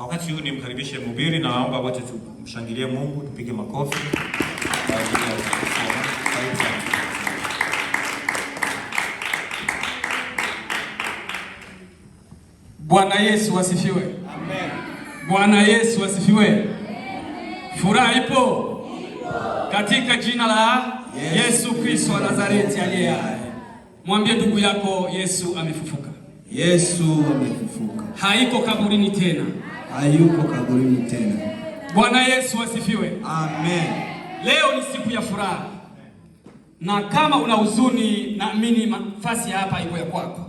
Wakati huu nimkaribishe mhubiri na naomba wote tumshangilie Mungu, tupige makofi. Bwana Yesu asifiwe. Amen. Bwana Yesu asifiwe. Amen. Furaha ipo katika jina la Yesu Kristo wa Nazareti aliye hai. Mwambie ndugu yako Yesu amefufuka. Yesu amefufuka. Haiko kaburini tena. Hayuko kaburini tena. Bwana Yesu asifiwe. Amen. Leo ni siku ya furaha. Na kama una huzuni, naamini nafasi hapa iko ya kwako.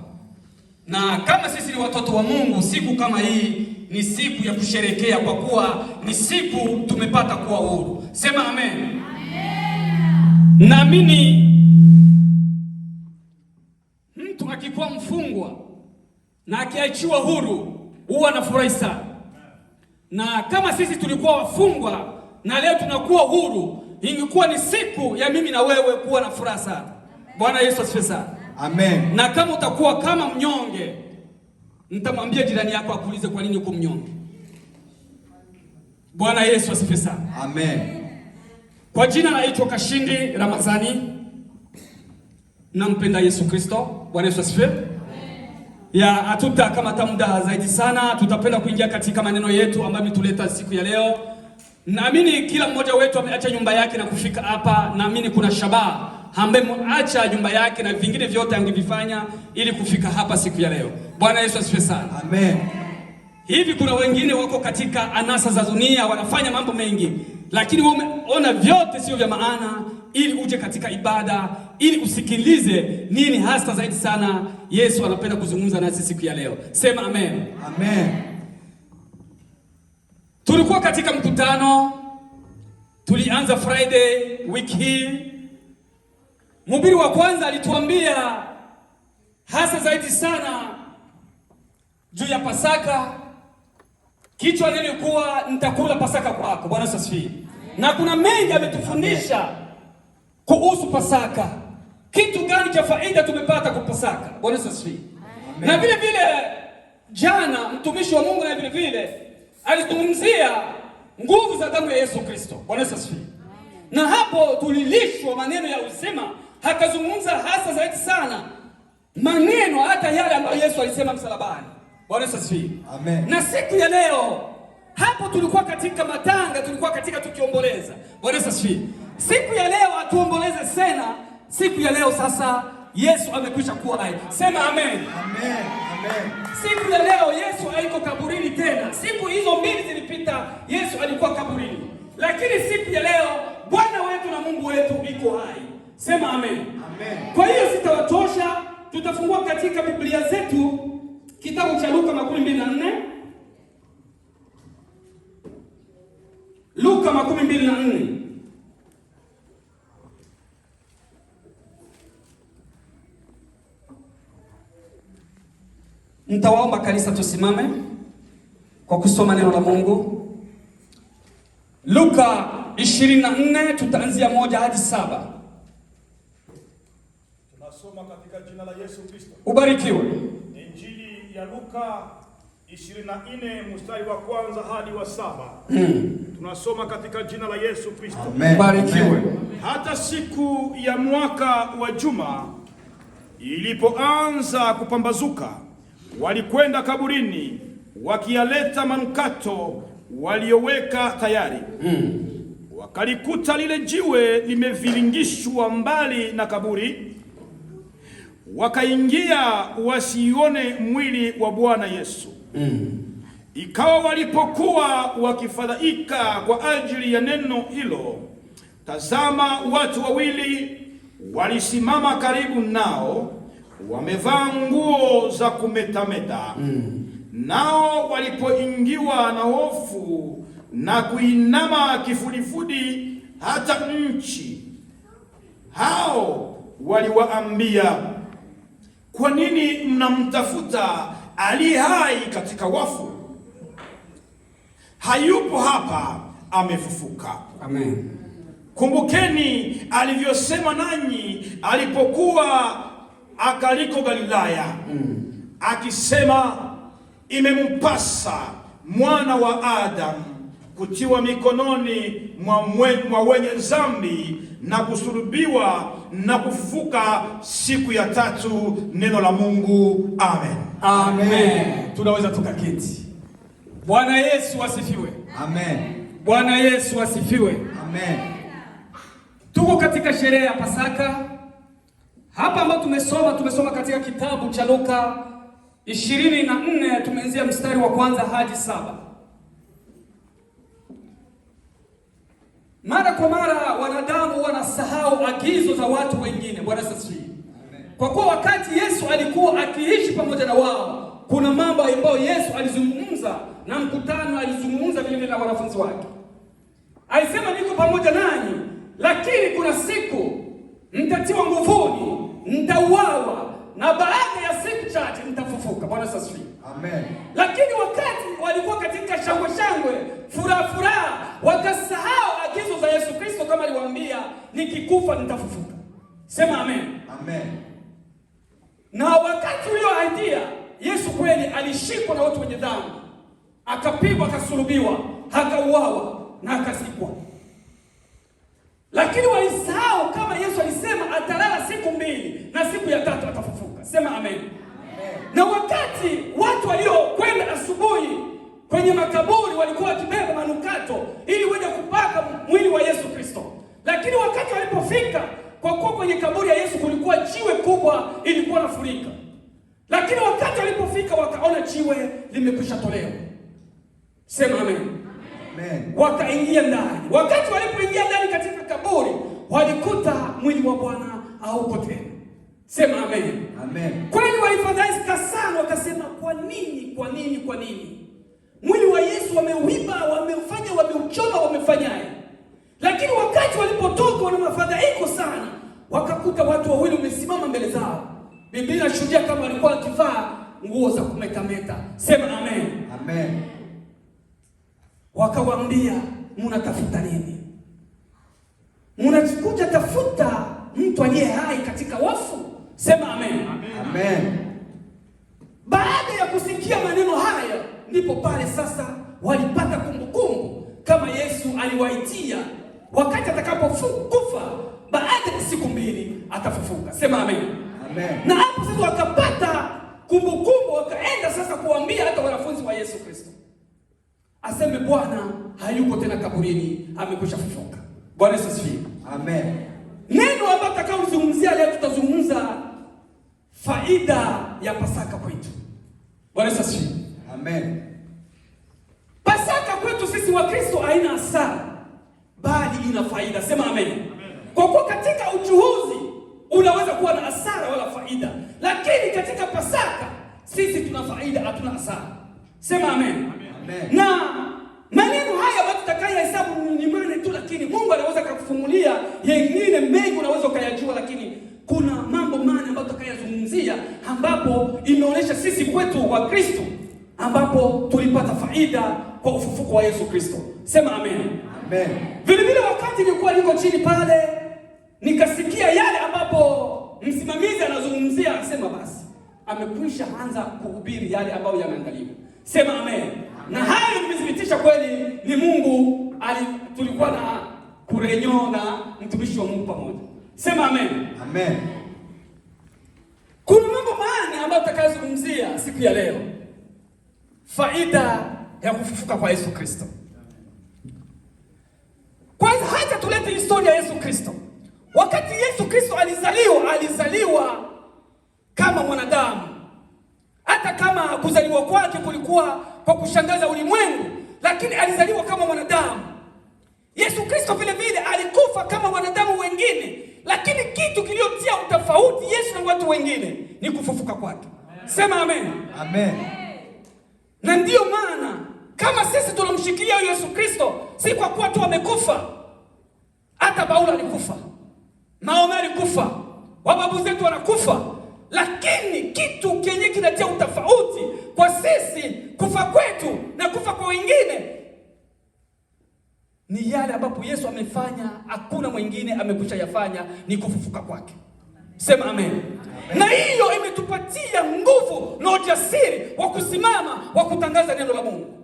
Na kama sisi ni watoto wa Mungu, siku kama hii ni siku ya kusherekea kwa kuwa ni siku tumepata kuwa huru. Sema amen. Amen. Naamini mtu akikuwa mfungwa na akiachiwa huru huwa anafurahi sana. Na kama sisi tulikuwa wafungwa na leo tunakuwa huru, ingekuwa ni siku ya mimi na wewe kuwa na furaha sana. Bwana Yesu asifiwe sana. Amen. Na kama utakuwa kama mnyonge, nitamwambia jirani yako akuulize kwa nini uko mnyonge. Bwana Yesu asifiwe sana. Amen. Kwa jina naitwa Kashindi Ramazani. Nampenda Yesu Kristo. Bwana Yesu asifiwe. Ya hatutakamata muda zaidi sana, tutapenda kuingia katika maneno yetu ambayo mituleta siku ya leo. Naamini kila mmoja wetu ameacha nyumba yake na kufika hapa. Naamini kuna shabaha ambaye acha nyumba yake na vingine vyote angevifanya ili kufika hapa siku ya leo. Bwana Yesu asifiwe sana. Amen. Hivi kuna wengine wako katika anasa za dunia, wanafanya mambo mengi, lakini wameona vyote sio vya maana, ili uje katika ibada, ili usikilize nini hasa zaidi sana Yesu anapenda kuzungumza nasi siku ya leo. Sema amen. Amen. Tulikuwa katika mkutano, tulianza Friday wiki hii. Mhubiri wa kwanza alituambia hasa zaidi sana juu ya Pasaka. Kichwa nilikuwa nitakula Pasaka kwako. Bwana asifiwe. Na kuna mengi ametufundisha kuhusu Pasaka. Kitu gani cha faida tumepata kwa Pasaka? Bwana asifiwe. Na vile vile jana mtumishi wa Mungu na vile vile alizungumzia nguvu za damu ya Yesu Kristo. Bwana asifiwe. Na hapo tulilishwa maneno ya uzima, hakazungumza hasa zaidi sana maneno hata yale ambayo Yesu alisema msalabani. Bwana asifiwe. Amen. Na siku ya leo hapo tulikuwa katika matanga, tulikuwa katika tukiomboleza. Bwana asifiwe. Siku ya leo atuomboleze tena. Siku ya leo sasa Yesu amekwisha kuwa hai. Sema amen. Amen. Amen. Siku ya leo Yesu haiko kaburini tena. Siku hizo mbili zilipita, Yesu alikuwa kaburini. Lakini siku ya leo Bwana wetu na Mungu wetu iko hai. Sema amen. Amen. Kwa hiyo sitawatosha, tutafungua katika Biblia zetu kitabu cha Luka 24. Luka 24. Nitawaomba kanisa tusimame kwa kusoma neno la Mungu. Luka 24 tutaanzia 1 hadi 7. Tunasoma katika jina la Yesu Kristo. Ubarikiwe. Injili ya Luka 24 mstari wa kwanza hadi wa 7. Tunasoma katika jina la Yesu Kristo. Ubarikiwe. Hata siku ya mwaka wa juma ilipoanza kupambazuka, walikwenda kaburini wakiyaleta manukato walioweka tayari. Wakalikuta lile jiwe limeviringishwa mbali na kaburi. Wakaingia wasione mwili wa Bwana Yesu. Ikawa walipokuwa wakifadhaika kwa ajili ya neno hilo, tazama, watu wawili walisimama karibu nao, wamevaa nguo za kumetameta. Nao walipoingiwa na hofu na kuinama kifudifudi hata nchi, hao waliwaambia, kwa nini mnamtafuta aliye hai katika wafu? Hayupo hapa, amefufuka. Amen. Kumbukeni alivyosema nanyi alipokuwa akaliko Galilaya, akisema, imempasa mwana wa Adamu kutiwa mikononi mwa wenye dhambi na kusulubiwa na kufufuka siku ya tatu. Neno la Mungu. Amen. Amen. Tunaweza tukaketi. Bwana Yesu asifiwe. Amen. Bwana Yesu asifiwe. Amen. Tuko katika sherehe ya Pasaka. Hapa ambapo tumesoma katika kitabu cha Luka 24, tumeanzia mstari wa kwanza hadi 7. Mara kwa mara wanadamu wanasahau agizo za watu wengine. Bwana asifiwe. Kwa kuwa wakati Yesu alikuwa akiishi pamoja na wao, kuna mambo ambayo Yesu alizungumza na mkutano, alizungumza vile vile na wanafunzi wake. Alisema, niko pamoja nanyi, lakini kuna siku mtatiwa nguvuni, mtauawa, na baada ya siku chache mtafufuka. Bwana asifiwe. Amen. Lakini wakati walikuwa katika shangwe, furaha, wakasahau agizo za Yesu Kristo, kama aliwaambia, nikikufa nitafufuka. Sema amen. Amen. Na wakati ulioahidia, Yesu kweli alishikwa na watu wenye dhambi, akapigwa, akasulubiwa, akauawa na akazikwa. Lakini walisahau kama Yesu alisema atalala siku 2 na siku ya tatu atafufuka. Sema amen. Amen. Na wakati watu waliokwenda asubuhi kwenye makaburi walikuwa wakibeba manukato ili waje kupaka mwili wa Yesu Kristo. Lakini wakati walipofika, kwa kuwa kwenye kaburi ya Yesu kulikuwa jiwe kubwa, ilikuwa nafurika. Lakini wakati walipofika wakaona jiwe limekwisha tolewa. Sema amen. Amen. Wakaingia ndani. Wakati walipoingia ndani katika kaburi, walikuta mwili wa Bwana hauko tena. Sema amen. Amen. Kweli walifadhaika sana, wakasema, kwa nini mwili wa Yesu wameuiba, wameufanya, wameuchoma, wamefanyaje? Lakini wakati walipotoka wana mafadhaiko sana, wakakuta watu wawili wamesimama mbele zao. Biblia inashuhudia kama walikuwa wakivaa nguo za kumetameta. Sema amen. Amen. Wakawaambia, mnatafuta nini? Mnakuja tafuta mtu aliye hai katika wafu. Sema amen. Amen. Baada ya kusikia maneno haya, ndipo pale sasa walipata kumbukumbu kama Yesu aliwaitia wakati atakapokufa baada ya siku 2 atafufuka. Sema amen. Amen. Na hapo sasa wakapata kumbukumbu, wakaenda sasa kuambia hata wanafunzi wa Yesu Kristo, aseme Bwana hayuko tena kaburini, amekwisha fufuka. Bwana Yesu asifiwe. Amen. Neno ambalo tutakaozungumzia leo, tutazungumza faida ya Pasaka kwetu. Bwana Yesu asifiwe. Amen. Pasaka kwetu sisi wa Kristo haina hasara, bali ina faida. Sema amen. Amen. Kwa kuwa katika uchuuzi unaweza kuwa na hasara wala faida, lakini katika Pasaka sisi tuna faida, hatuna hasara. Sema amen. Amen. Na maneno haya ambayo tutakayohesabu ni mane tu, lakini Mungu anaweza kukufungulia yengine mengi unaweza ukayajua, lakini kuna mambo mane ambayo tutakayozungumzia ambapo imeonyesha sisi kwetu wa Kristo ambapo tulipata faida kwa ufufuko wa Yesu Kristo. Sema amen. Amen. Vile vile wakati nilikuwa niko chini pale, nikasikia yale ambapo msimamizi anazungumzia, anasema basi amekwisha anza kuhubiri yale ambayo yameandaliwa. Sema amen. Na hayo nimethibitisha kweli ni Mungu, tulikuwa na kurenyo na mtumishi wa Mungu pamoja. Sema amen. Amen. Kuna mambo maana ambayo tutakayozungumzia siku ya leo. Faida ya kufufuka kwa Yesu Kristo. Kwanza hata tulete historia ya Yesu Kristo. Wakati Yesu Kristo alizaliwa kama mwanadamu. Hata kama kuzaliwa kwake kulikuwa kwa kushangaza ulimwengu, lakini alizaliwa kama mwanadamu. Yesu Kristo vile vile alikufa kama wanadamu wengine, lakini kitu kiliotia utofauti Yesu na watu wengine ni kufufuka kwake. Sema amen. Amen. Na ndiyo maana kama sisi tunamshikilia Yesu Kristo, si kwa kuwa tu amekufa. Hata Paulo alikufa, Naomi alikufa, wababu zetu wanakufa, lakini kitu kenye kinatia utofauti kwa sisi kufa kwetu na kufa kwa wengine ni yale ambapo Yesu amefanya, hakuna mwingine amekwisha yafanya, ni kufufuka kwake. Sema amen. Amen. Na hiyo imetupatia nguvu na ujasiri wa kusimama, wa kutangaza neno la Mungu.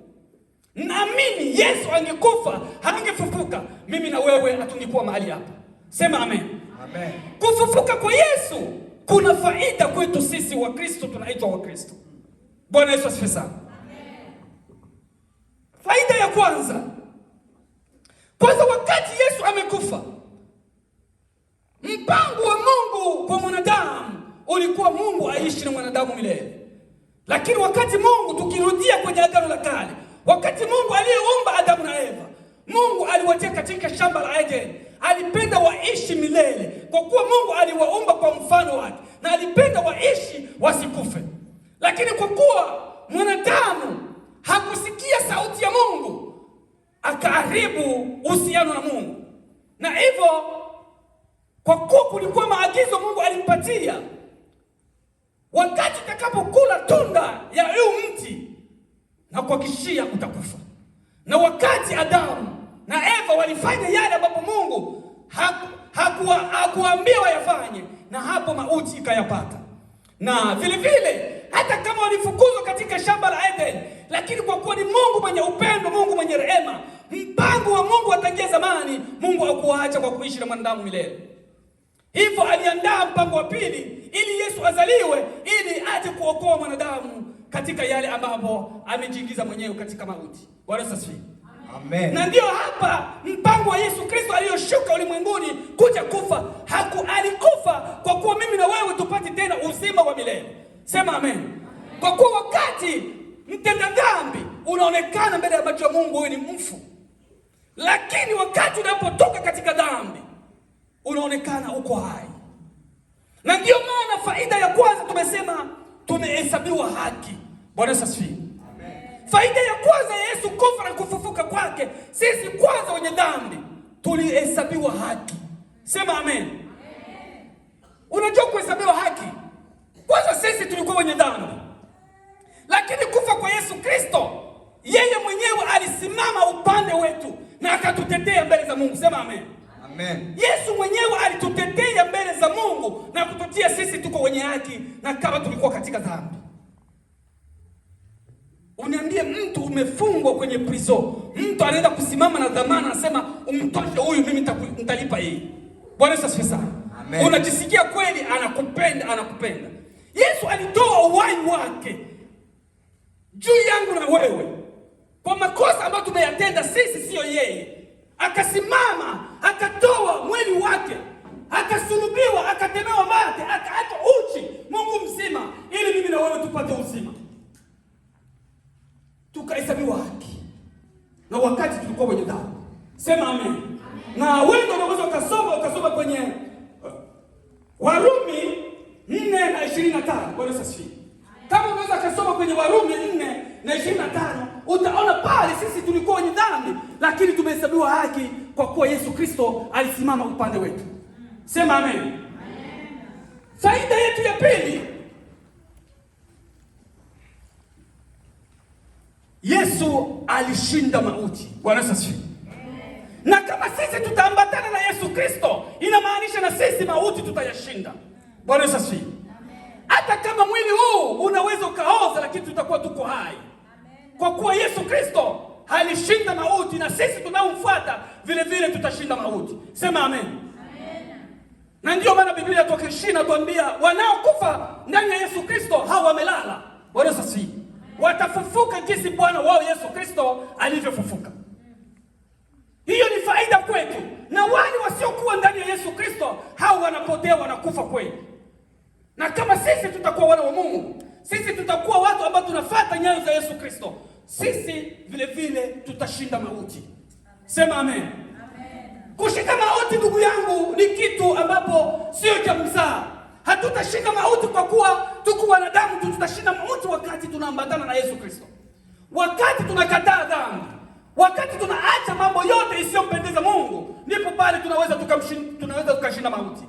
naamini Yesu angekufa, hangefufuka, mimi na wewe hatungekuwa mahali hapa. Sema amen. Amen. Kufufuka kwa Yesu kuna faida kwetu sisi wa Kristo, tunaitwa wa Kristo. Bwana Yesu asifiwe sana. Faida ya kwanza, wakati Yesu amekufa, mpango wa Mungu kwa mwanadamu ulikuwa Mungu aishi na mwanadamu milele. Lakini wakati Mungu, tukirudia kwenye Agano la Kale, wakati Mungu aliyeumba Adamu na Eva, Mungu aliwatia katika shamba la Eden. Alipenda waishi milele, kwa kuwa Mungu aliwaumba kwa mfano wake na alipenda waishi wasikufe. Lakini kwa kuwa mwanadamu hakusikia sauti ya Mungu, akaharibu uhusiano na Mungu. Na hivyo, kwa kuwa kulikuwa maagizo Mungu alimpatia, wakati utakapokula tunda ya huu mti na kuhakikishia utakufa. Na wakati Adamu na Eva walifanya yale ambapo Mungu hakuambia wayafanye, na hapo mauti ikayapata. Na vile vile hata kama walifukuzwa katika shamba la Eden, lakini kwa kuwa ni Mungu mwenye upendo, Mungu mwenye rehema, mpango wa Mungu tangia zamani, Mungu hakuacha kwa kuishi na mwanadamu milele. Hivyo aliandaa mpango wa pili ili Yesu azaliwe, ili aje kuokoa mwanadamu katika yale ambapo amejiingiza mwenyewe katika mauti. Bwana asifiwe. Amen. Na ndio hapa mpango wa Yesu Kristo aliyoshuka ulimwenguni kuja kufa, alikufa kwa kuwa mimi na wewe tupate tena uzima wa milele. Sema amen. Kwa kuwa wakati mtenda dhambi unaonekana mbele ya macho ya Mungu wewe ni mfu, lakini wakati unapotoka katika dhambi unaonekana uko hai. Na ndio maana faida ya kwanza tumesema tumehesabiwa haki. Bwana asifiwe. Faida ya kwanza ya Yesu kufa na kufufuka kwake, sisi kwanza wenye dhambi tulihesabiwa haki. Sema amen. Unajua kuhesabiwa haki, kwanza sisi tulikuwa wenye dhambi, lakini kufa kwa Yesu Kristo, yeye mwenyewe alisimama upande wetu na akatutetea mbele za Mungu. Sema amen. Amen. Yesu mwenyewe alitutetea mbele za Mungu na kututia sisi tuko wenye haki, na kama tulikuwa katika dhambi. Uniambie, mtu umefungwa kwenye prison, mtu anaenda kusimama na dhamana, anasema umtoshe huyu, mimi nitalipa yeye. Bwana Yesu asifiwe sana. Amen. Unajisikia kweli anakupenda. Yesu alitoa uhai wake juu yangu na wewe kwa makosa ambayo tumeyatenda sisi, sio yeye. Akasimama, akatoa mwili wake, akasulubiwa, akatemewa mate, akaachwa uchi, Mungu mzima, ili mimi na wewe tupate uzima, tukahesabiwa haki, na wakati tulikuwa wenye dhambi. Sema amen. Na wewe unaweza ukasoma kwenye Warumi 4:25. Bwana asifiwe. Kama unaweza kusoma kwenye Warumi 4:25, utaona pale sisi tulikuwa wenye dhambi, lakini tumehesabiwa haki kwa kuwa Yesu Kristo alisimama upande wetu. Sema amen. Faida yetu ya pili, Yesu alishinda mauti. Bwana asifiwe. Na kama sisi tutaambatana na Yesu Kristo, inamaanisha na sisi mauti tutayashinda. Bwana asifiwe. Hata kama mwili huu unaweza ukaoza, lakini tutakuwa tuko hai. Kwa kuwa Yesu Kristo alishinda mauti, na sisi tunaomfuata vile vile tutashinda mauti. Sema amen. Na ndio maana Biblia inatuambia wanaokufa ndani ya Yesu Kristo hao wamelala. Bwana asifiwe. Watafufuka jinsi Bwana wao Yesu Kristo alivyofufuka. Hiyo ni faida kwetu. Na wale wasiokuwa ndani ya Yesu Kristo, hao wanapotea, wanakufa kweli. Na kama sisi tutakuwa wana wa Mungu, sisi tutakuwa watu ambao tunafuata nyayo za Yesu Kristo, sisi vile vile tutashinda mauti. Sema amen. Kushinda mauti, ndugu yangu, ni kitu ambapo sio cha mzaha. Hatutashinda mauti kwa kuwa tuko wanadamu tu. Tutashinda mauti wakati tunaambatana na Yesu Kristo, wakati tunakataa dhambi, wakati tunaacha mambo yote isiyompendeza Mungu, ndipo pale tunaweza tukashinda mauti.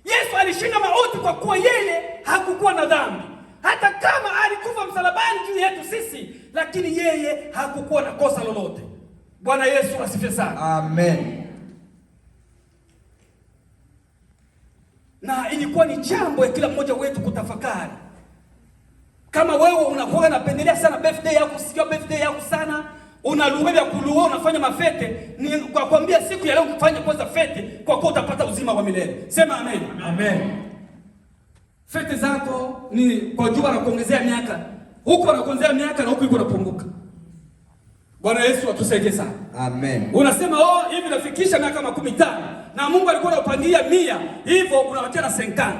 Yesu alishinda mauti kwa kuwa yeye hakukuwa na dhambi. Hata kama alikufa msalabani juu yetu sisi, lakini yeye hakukuwa na kosa lolote. Bwana Yesu asifiwe sana. Amen. Na ilikuwa ni jambo ya kila mmoja wetu kutafakari. Kama wewe unakuwa unapendelea sana birthday yako, sikia birthday yako sana, unaluwe vya kuluo, unafanya mafete, ni kwa kuambia siku ya leo kufanya kwanza fete, kwa kuwa utapata uzima wa milele. Sema amen. Amen. Fete zako ni kwa jua na kuongezea miaka, huko anakuongezea miaka na huko iko napunguka. Bwana Yesu atusaidie sana. Amen. Unasema hivi nafikisha miaka 15 na Mungu alikuwa anapangia 100, hivyo unawatia na 50.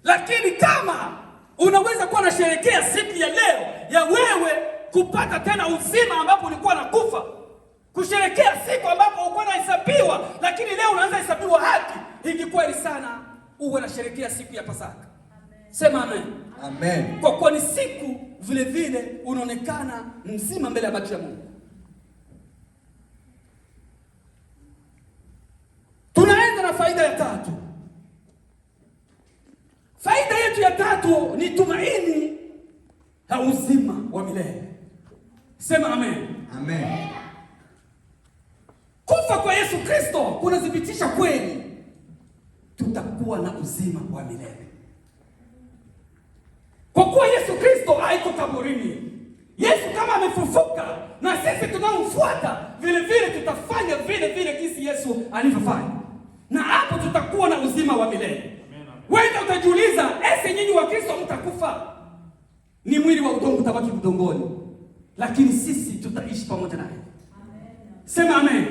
Lakini kama unaweza kuwa unasherehekea siku ya leo ya wewe kupata tena uzima ambapo ulikuwa nakufa, kusherehekea siku ambapo ulikuwa unahesabiwa, lakini leo unaanza hesabiwa haki, hiki kweli sana uwe unasherehekea siku ya Pasaka. Sema amen. Amen. Kwa kuwa ni siku vile vile unaonekana mzima mbele ya macho ya Mungu. Tunaenda na faida ya tatu. Faida yetu ya tatu ni tumaini la uzima wa milele. Sema amen. Amen. Kufa kwa Yesu Kristo kunathibitisha kweli tutakuwa na uzima wa milele. Kwa kuwa Yesu Kristo haiko kaburini. Yesu kama amefufuka, na sisi tunaomfuata vile vile tutafanya vile vile jinsi Yesu alivyofanya. Na hapo tutakuwa na uzima wa milele. Wewe utajiuliza, nyinyi wa Kristo mtakufa. Ni mwili wa udongo utabaki udongoni. Lakini sisi tutaishi pamoja naye. Sema amen.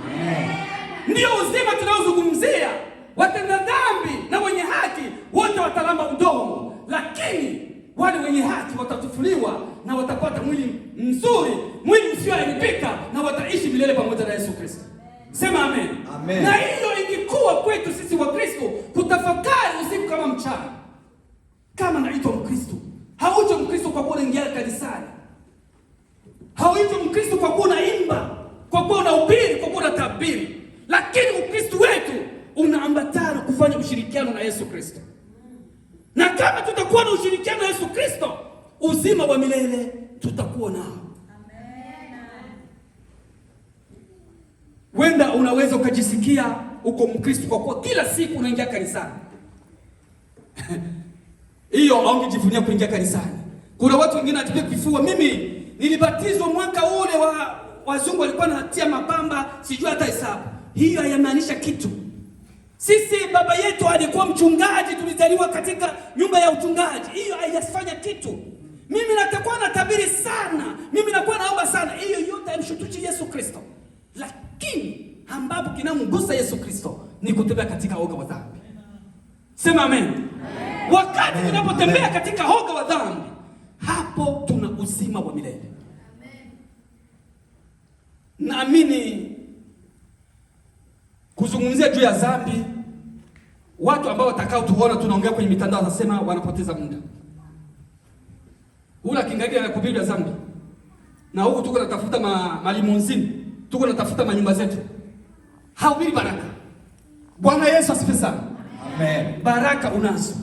Amen. Ndio uzima tunaozungumzia. Watenda dhambi na wenye haki wote watalamba udongo, lakini wale wenye haki watatufuliwa na watapata mwili mzuri, mwili usioharibika, na wataishi milele pamoja na Yesu Kristo. Sema amen. Amen. Na hiyo ingekuwa kwetu sisi wa Kristo kutafakari usiku kama mchana. Kama naitwa Mkristo, hauitwi Mkristo kwa kuwa unaingia kanisani. Hauitwi Mkristo kwa kuwa unaimba, kwa kuwa unahubiri, kwa kuwa unatabiri. Lakini Ukristo wetu unaambatana kufanya ushirikiano na Yesu Kristo. Na kama tutakuwa na ushirikiano na Yesu Kristo, uzima wa milele tutakuwa nao. Wenda unaweza ukajisikia uko Mkristo kwa kuwa kila siku unaingia kanisani. Hiyo haungejivunia kuingia kanisani. Kuna watu wengine wanapiga kifua, mimi nilibatizwa mwaka ule wa wazungu walikuwa wanatia mapamba, sijui hata hesabu. Hiyo hayamaanisha kitu. Sisi baba yetu alikuwa mchungaji, tulizaliwa katika nyumba ya uchungaji. Hiyo haijafanya kitu. Mimi natakuwa natabiri sana, mimi nakuwa naomba sana. Hiyo yote haimshutuchi Yesu Kristo. Lakini ambapo kinamgusa Yesu Kristo ni kutembea katika hoga wa dhambi. Sema amen. Wakati tunapotembea katika hoga wa dhambi, hapo tuna uzima wa milele. Naamini kuzungumzia juu ya dhambi, watu ambao watakao tuona tunaongea kwenye mitandao wanasema wanapoteza muda. Ula kingalia na kuhubiri ya dhambi. Na huku tuko natafuta malimonzini, tuko natafuta manyumba zetu. Hahubiri baraka. Bwana Yesu asifiwe sana. Amen. Baraka unazo.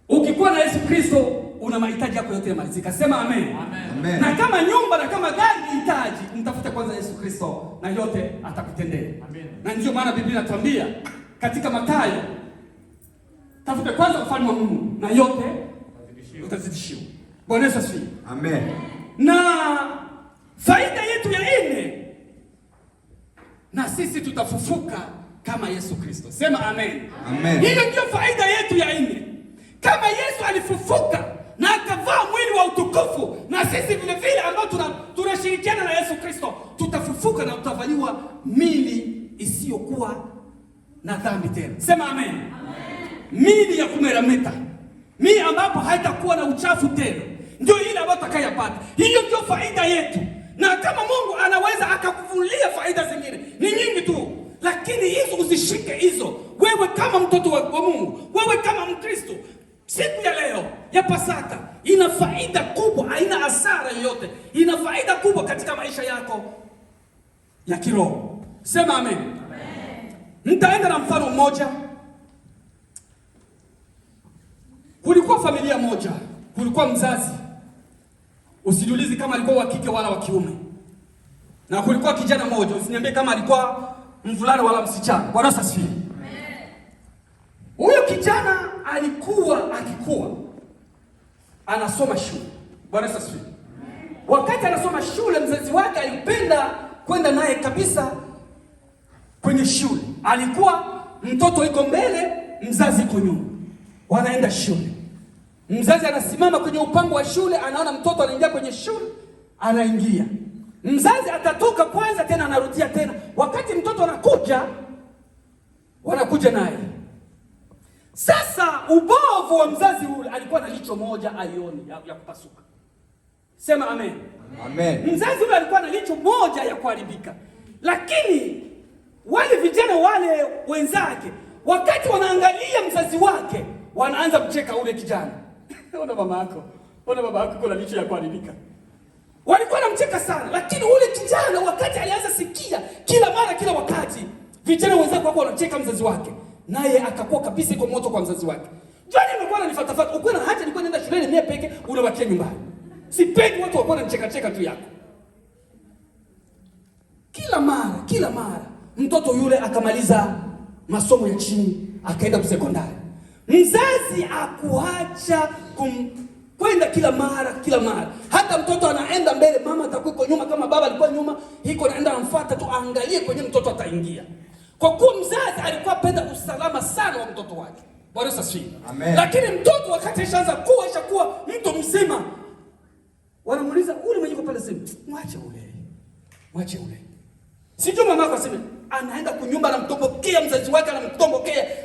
Ukikuwa na Yesu Kristo, una mahitaji yako yote yamalizika. Sema amen. Amen. Na kama nyumba na kama gari unahitaji, mtafute kwanza Yesu Kristo na yote atakutendea. Amen. Na ndio maana Biblia inatuambia katika Mathayo, tafute kwanza ufalme wa Mungu na yote utazidishiwa. Bwana Yesu asifiwe. Amen. Na faida yetu ya 4, na sisi tutafufuka kama Yesu Kristo. Sema amen. Amen. Hiyo ndio faida yetu ya 4. Kama Yesu alifufuka na akavaa mwili wa utukufu, na sisi vile vile ambao tunashirikiana na Yesu Kristo tutafufuka na tutavaliwa mili isiyokuwa na dhambi tena. Sema amen. Amen. Mili ya kumeremeta, mili ambapo haitakuwa na uchafu tena, ndio ile ambayo tutakayapata. Hiyo ndio faida yetu. Na kama Mungu anaweza akakuvulia faida zingine, ni nyingi tu, lakini hizo uzishike hizo. Wewe kama mtoto wa Mungu, wewe kama Mkristo, siku ya leo ya Pasaka ina faida kubwa, haina hasara yoyote. Ina faida kubwa katika maisha yako ya kiroho. Sema amen. Amen. Nitaenda na mfano mmoja. Kulikuwa familia moja, kulikuwa mzazi. Usijiulize kama alikuwa wa kike wala wa kiume. Na kulikuwa kijana mmoja, usiniambie kama alikuwa mvulana wala msichana. Bwana asifiwe. Huyo kijana alikuwa akikua anasoma shule. Bwana asifiwe. Wakati anasoma shule, mzazi wake alipenda kwenda naye kabisa kwenye shule. Alikuwa mtoto iko mbele, mzazi iko nyuma, wanaenda shule. Mzazi anasimama kwenye upango wa shule, anaona mtoto anaingia kwenye shule, anaingia. Mzazi atatoka kwanza, tena anarudia tena. Wakati mtoto anakuja, wanakuja naye. Sasa ubovu wa mzazi ule, alikuwa na licho moja aioni ya kupasuka. Sema amen. Amen. Mzazi ule alikuwa na licho moja ya kuharibika. Lakini wale vijana wale wenzake, wakati wanaangalia mzazi wake, wanaanza kucheka ule kijana. Ona mama yako, ona baba yako kuna licho ya kuharibika. Walikuwa wanamcheka sana, lakini ule kijana wakati alianza sikia kila mara kila wakati vijana wenzake wako wanacheka mzazi wake, naye akakuwa kabisa iko moto kwa mzazi wake. Jani amekuwa ananifuatafuata, uko na haja nilikuwa nenda shuleni mimi peke, unabakia nyumbani. Sipendi watu wako wanacheka tu yako. Kila mara mtoto yule akamaliza masomo ya chini, akaenda kusekondari. Mzazi akuacha kwenda kila mara. Hata mtoto anaenda mbele, mama atakuwa nyuma, kama baba alikuwa nyuma, hiko naenda amfuata tu, aangalie kwenye mtoto ataingia. Kwa kuwa mzazi alikuwa penda usalama sana wa mtoto wake. Bwana asifiwe. Amen. Lakini mtoto wakati ishaanza kuwa mtu mzima, wanamuuliza ule mwenye pale sema, mwache ule. Sijui mama yako aseme, anaenda kunyumba anamtombokea mzazi wake,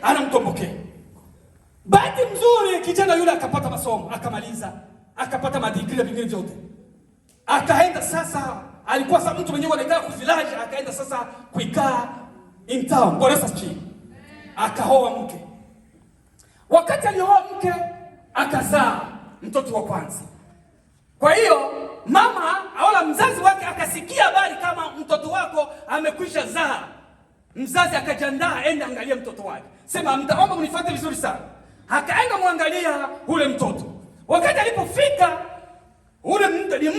anamtombokea. Bahati mzuri kijana yule akapata masomo, akamaliza, akapata madigrii na vingine vyote. Akaenda sasa, alikuwa sasa mtu mwenyewe anakaa ku village, akaenda sasa kuikaa in town. Bwana asifiwe. Akaoa mke. Wakati alioa mke, akazaa mtoto wa kwanza. Kwa hiyo mama wala mzazi wake akasikia habari kama mtoto wako amekwisha zaa. Mzazi akajiandaa, enda angalia mtoto wake. Sema mtaomba mnifuate vizuri sana. Akaenda muangalia ule mtoto. Wakati alipofika, ule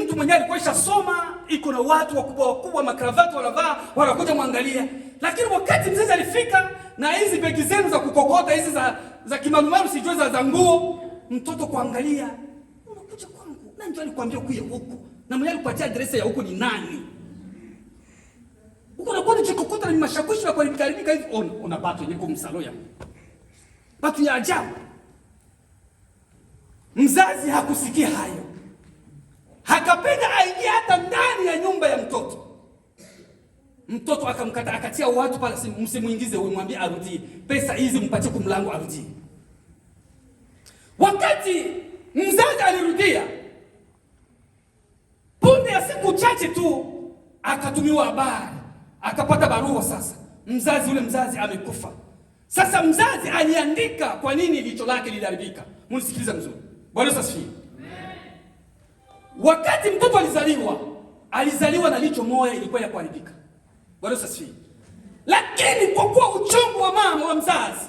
mtu mwenyewe alikuwa soma, iko na watu wakubwa makravati wanavaa, wanakuja muangalia. Lakini wakati mzazi alifika na hizi begi zenu za kukokota hizi za kimanumaru sijui za nguo, mtoto kuangalia, unakuja kwangu. Nani ndio alikwambia kuja huku? Na mwenye alikupatia adresa ya huku ni nani? Uko nakuwa nikikokota na mashakushi na kuharibika hivi, unapata niko msaloya. Watu ya ajabu. Mzazi hakusikia hayo. Hakapenda aingie hata ndani ya nyumba ya mtoto. Mtoto akamkata, akatia watu pale, msimuingize huyu, mwambie arudie. Pesa hizi mpatie kumlango arudie. Wakati mzazi alirudia, punde ya siku chache tu akatumiwa habari. Akapata barua sasa. Mzazi amekufa. Sasa mzazi aliandika kwa nini licho lake liliharibika. Mnisikiliza mzuri. Bwana asifiwe. Wakati mtoto alizaliwa na licho moja ilikuwa ya kuharibika. Bwana asifiwe. Lakini kwa kuwa uchungu wa mama wa mzazi,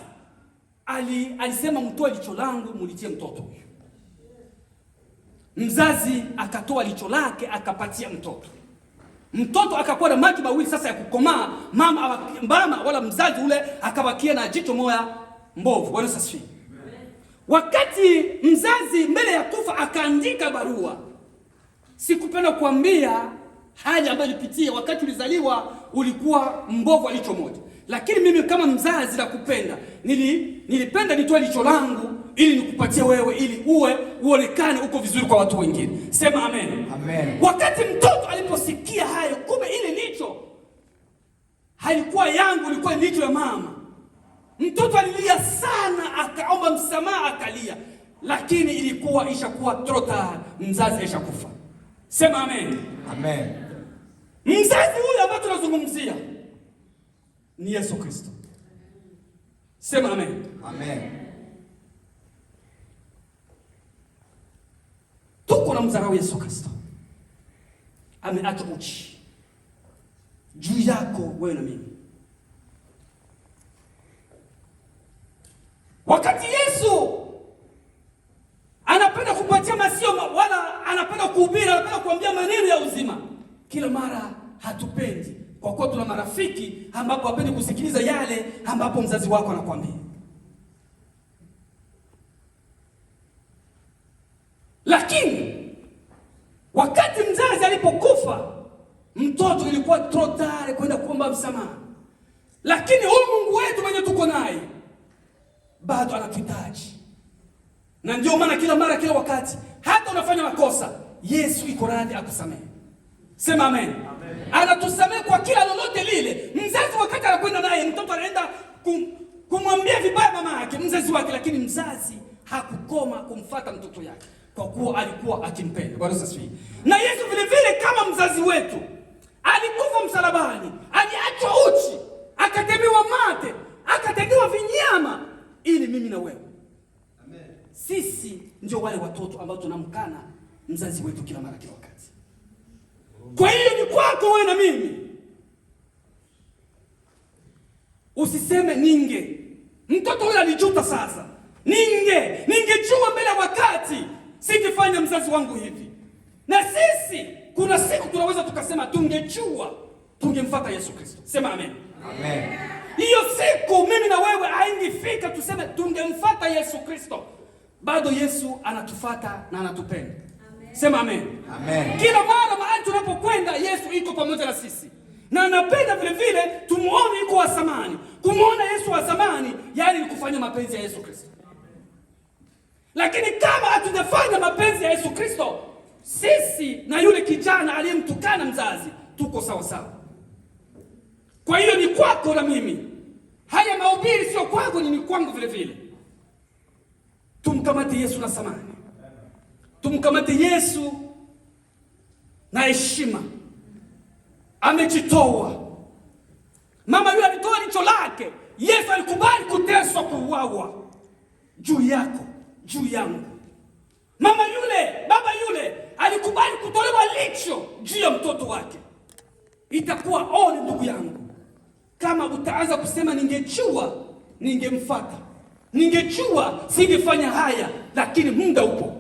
alisema mtoe licho langu mulitie mtoto huyu. Mzazi akatoa licho lake akapatia mtoto. Mtoto akakuwa na macho mawili sasa ya kukomaa, mama wala mzazi ule akabakia na jicho moja mbovu. Bwana asifiwe. Wakati mzazi mbele ya kufa akaandika barua. Sikupenda kuambia hali ambayo ilipitia wakati ulizaliwa, ulikuwa mbovu alicho moja. Lakini mimi kama mzazi na kupenda, nilipenda nitoe licho langu ili nikupatie wewe, ili uonekane uko vizuri kwa watu wengine. Sema amen. Amen. Wakati mtoto aliposikia hayo, kumbe ile licho halikuwa yangu, ilikuwa licho ya mama. Mtoto alilia sana, akaomba msamaha, akalia. Lakini ilikuwa ishakuwa trota, mzazi ishakufa. Sema amen. Amen. Mzazi huyu ambaye tunazungumzia ni Yesu Kristo. Sema amen. Amen. Tuko na mzarau Yesu Kristo. Ameacha uchi juu yako wewe na mimi. Wakati Yesu anapenda kupatia masio wala anapenda kuhubiri, anapenda kuambia maneno ya uzima, kila mara hatupendi, kwa kuwa tuna marafiki ambapo hapendi kusikiliza yale ambapo mzazi wako anakuambia. Lakini Wakati mzazi alipokufa, mtoto ilikuwa trop tard kwenda kuomba msamaha. Lakini huyu Mungu wetu mwenye tuko naye bado anatuhitaji. Na ndio maana kila mara, kila wakati, hata unafanya makosa, Yesu iko radhi akusamehe. Sema amen. Amen. Anatusamehe kwa kila lolote lile. Mzazi wakati anakwenda naye, mtoto anaenda kumwambia vibaya mama yake, mzazi wake, lakini mzazi hakukoma kumfuata mtoto yake kwa kuwa alikuwa akimpenda. Bwana asifiwe. Na Yesu vile vile kama mzazi wetu alikufa msalabani, aliachwa uchi, akatemewa mate, akatendewa vinyama ili mimi na wewe. Amen. Sisi ndio wale watoto ambao tunamkana mzazi wetu kila mara, kila wakati. Kwa hiyo ni kwako wewe na mimi. Usiseme ninge. Mtoto huyo alijuta sasa. Ningejua mbele ya wakati, sikifanya mzazi wangu hivi. Na sisi kuna siku tunaweza tukasema tungejua, tungemfuata Yesu Kristo. Sema amen. Amen. Hiyo siku mimi na wewe haingefika tuseme tungemfuata Yesu Kristo. Bado Yesu anatufuata na anatupenda. Amen. Sema amen. Amen. Kila mara mahali tunapokwenda Yesu iko pamoja na sisi. Na anapenda vile vile tumuone yuko wa zamani. Kumuona Yesu wa zamani, yani ni kufanya mapenzi ya Yesu Kristo. Lakini kama hatujafanya mapenzi ya Yesu Kristo, sisi na yule kijana aliyemtukana mzazi tuko sawa sawa. Kwa hiyo ni kwako na mimi. Haya mahubiri sio kwako, ni kwangu vile vile. Tumkamate Yesu na samani. Tumkamate Yesu na heshima. Amejitoa. Mama yule alitoa licho lake. Yesu alikubali kuteswa, kuuawa juu yako, juu yangu. Mama yule, baba yule alikubali kutolewa licho juu ya mtoto wake. Itakuwa ole ndugu yangu kama utaanza kusema ningejua ningemfuata, ningejua singefanya haya. Lakini muda upo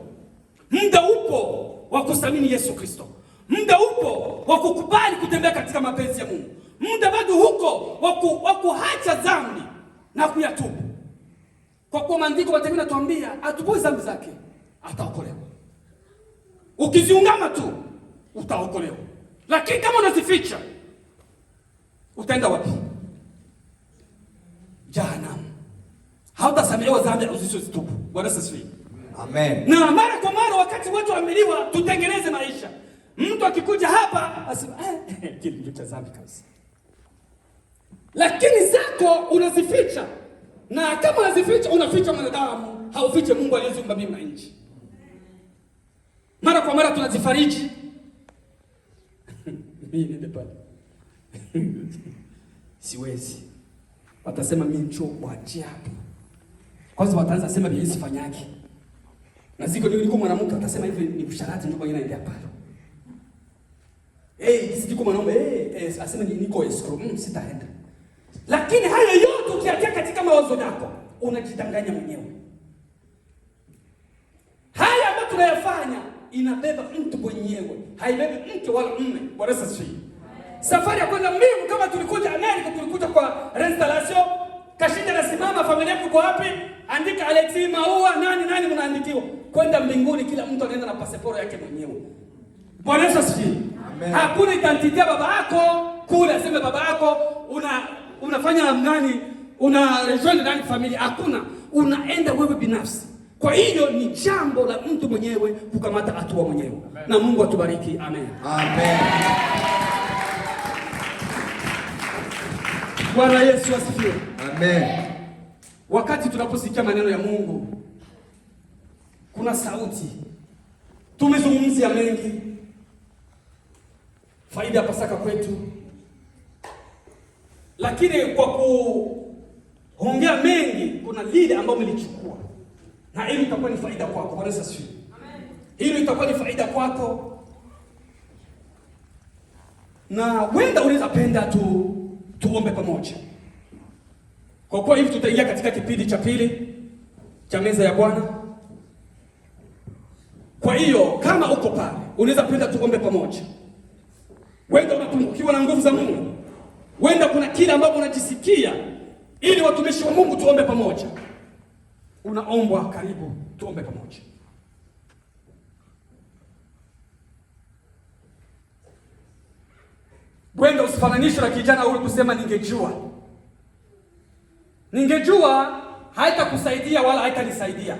wa kusamini Yesu Kristo. Muda upo wa kukubali kutembea katika mapenzi ya Mungu. Muda bado huko wa kuacha dhambi na kuyatubu. Kwa kuwa maandiko matakatifu yanatuambia atubu dhambi zake ataokolewa. Ukiziungama tu utaokolewa. Lakini kama unazificha utaenda wapi? Jahanamu. Hautasamehewa dhambi usizozitubu. Bwana asifiwe. Amen. Na mara kwa mara wakati watu waamiliwa tutengeneze maisha. Mtu akikuja hapa asema kile ndio cha dhambi kabisa. Lakini zako unazificha. Na kama unazificha, unaficha mwanadamu, haufiche Mungu aliyeziumba mbingu na nchi. Mara kwa mara tunazifariji. Mimi nende pale. Siwezi. Watasema mimi mcho wa ajabu. Kwanza wataanza sema mimi sifanyaki. Na ziko niko mwanamke watasema hivi ni msharati ndio mwenyewe anaendea pale. Siko mwanaume asema niko escrow, sitaenda. Lakini hayo yote ukiatia katika mawazo yako, unajidanganya mwenyewe. Haya ambayo tunayafanya inabeba mtu mwenyewe, haibebi mke wala mume. Bwana asifiwe. Safari ya kwenda mbingu, kama tulikuja Amerika, tulikuja kwa restauration, kashinda na simama, familia yako iko wapi? Andika Alexi Maua, nani mnaandikiwa. Kwenda mbinguni kila mtu anaenda na pasiporo yake mwenyewe. Bwana asifiwe. Hakuna identity ya baba yako kule aseme baba yako unafanya nani, una rejoin ndani familia. Hakuna, unaenda wewe binafsi. Kwa hiyo ni jambo la mtu mwenyewe kukamata hatua mwenyewe. Amen. Na Mungu atubariki. Amen. Amen. Bwana Yesu asifiwe. Amen. Wakati tunaposikia maneno ya Mungu, kuna sauti. Tumezungumzia mengi. Faida ya Pasaka kwetu. Lakini kwa kuongea mengi, kuna lile ambalo mlichukua. Na hilo itakuwa ni faida kwako. Bwana asifiwe. Amen. Hilo itakuwa ni faida kwako. Na wenda unaweza penda tuombe pamoja. Kwa kuwa hivi tutaingia katika kipindi cha pili cha meza ya Bwana. Kwa hiyo kama uko pale, unaweza penda tuombe pamoja. Wenda unapungukiwa na nguvu za Mungu. Wenda kuna kile ambacho unajisikia, ili watumishi wa Mungu tuombe pamoja. Unaombwa, karibu tuombe pamoja. Bwenda usifananishwe na kijana huyu kusema ningejua haitakusaidia wala haitanisaidia.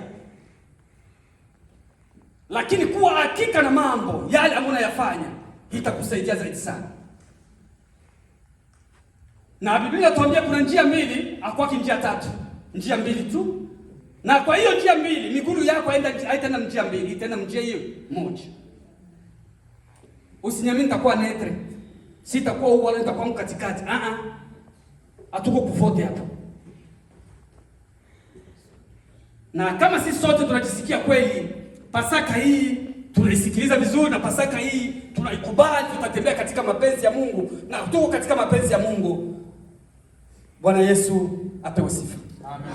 Lakini kuwa hakika na mambo yale ambayo unayafanya itakusaidia zaidi sana. Na Biblia inatuambia kuna njia mbili, hakuwaki njia tatu. Njia mbili tu. Na kwa hiyo njia mbili, miguu yako haitaenda njia mbili, itaenda njia hiyo moja. Usiniamini nitakuwa netre. Sitakuwa huko wala nitakuwa katikati. Hatuko kufote hapa. Na kama sisi sote tunajisikia kweli Pasaka hii tunaisikiliza vizuri, na Pasaka hii tunaikubali, tutatembea katika mapenzi ya Mungu na tuko katika mapenzi ya Mungu. Bwana Yesu apewe sifa.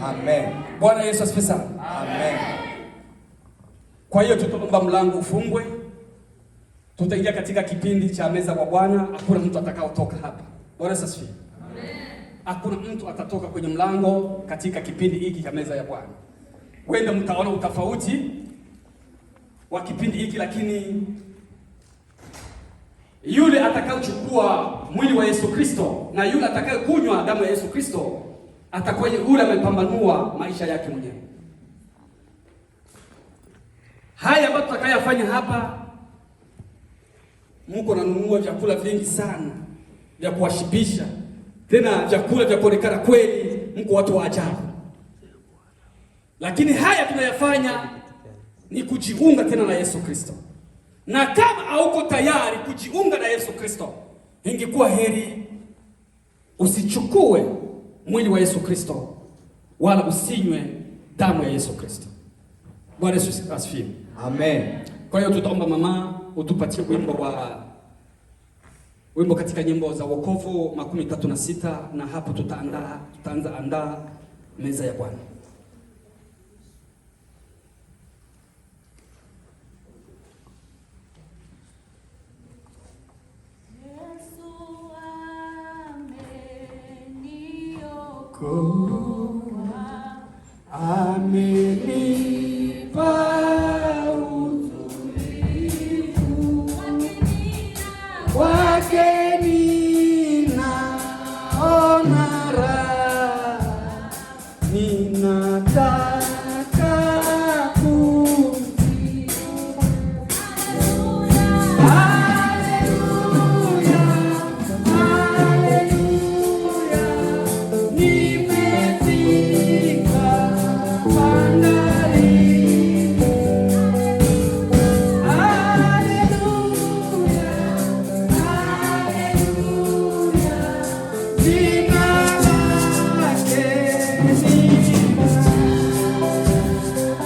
Amen. Bwana Yesu asifiwe sana. Amen. Kwa hiyo tutaomba mlango ufungwe. Tutaingia katika kipindi cha meza kwa Bwana. Hakuna mtu atakaotoka hapa. Bwana Yesu asifiwe. Amen. Hakuna mtu atatoka kwenye mlango katika kipindi hiki cha meza ya Bwana. Wenda mtaona utofauti wa kipindi hiki, lakini yule atakayochukua mwili wa Yesu Kristo na yule atakayekunywa damu ya Yesu Kristo atakuwa yule amepambanua maisha yake mwenyewe. Haya ambayo tutakayofanya hapa, Mungu ananunua vyakula vingi sana vya kuwashibisha, tena vyakula vya kuonekana kweli Mungu watu wa ajabu. Lakini haya tunayafanya ni kujiunga tena na Yesu Kristo. Na kama hauko tayari kujiunga na Yesu Kristo, ingekuwa heri usichukue mwili wa Yesu Kristo wala usinywe damu ya Yesu Kristo. Bwana Yesu asifiwe. Amen. Kwa hiyo tutaomba mama utupatie wimbo katika nyimbo za wokovu 36, na hapo tutaanza andaa meza ya Bwana. Go.